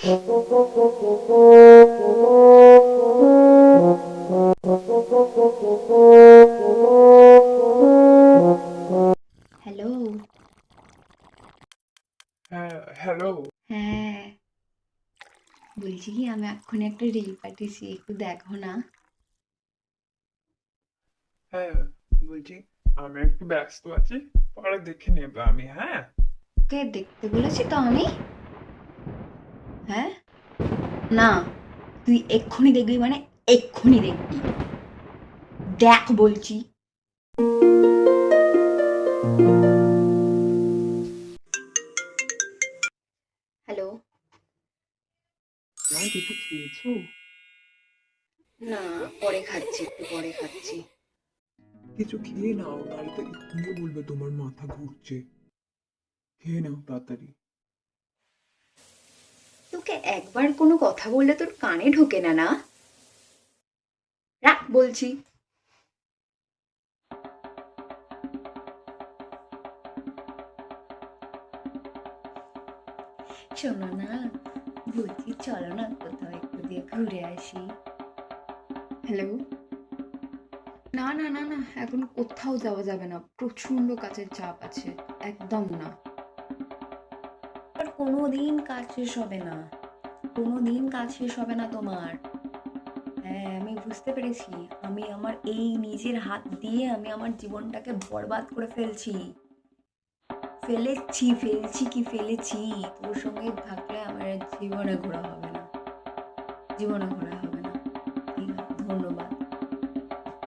Hello. হ্যাঁ, hello. হ্যাঁ, বলছি কি আমি এক্ষুনি একটা রিল পাঠিয়েছি, একটু দেখো না। হ্যাঁ, বলছি আমি একটু ব্যস্ত আছি, পরে দেখে নেবো আমি। হ্যাঁ, কে দেখতে বলেছি তো আমি? হ্যাঁ, না, তুই এক্ষুনি দেখবি মানে এক্ষুনি দেখবি। দেখ বলছি। হ্যালো। তোমার কিছু খেয়েছো? না, পরে খাচ্ছি, একটু পরে খাচ্ছি। কিছু খেয়ে নাও, নাহলে তো এক্ষুনি বলবে তোমার মাথা ঘুরছে। খেয়ে নাও তাড়াতাড়ি। তোকে একবার কোনো কথা বললে তোর কানে ঢোকে না না? রাখ বলছি। শোনো না, বলছি চলো না কোথাও একটু দিয়ে ঘুরে আসি। হ্যালো। না না না না, এখন কোথাও যাওয়া যাবে না, প্রচন্ড কাজের চাপ আছে। একদম না। আর কোনোদিন কাজ শেষ হবে না, কোনোদিন কাজ শেষ হবে না তোমার। হ্যাঁ, আমি বুঝতে পেরেছি। আমি আমার এই নিজের হাত দিয়ে আমি আমার জীবনটাকে বরবাদ করে ফেলছি। ফেলছি কি ফেলেছি। তোর সঙ্গে থাকলে আমার আর জীবনে ঘোরা হবে না, জীবনে ঘোরা হবে না।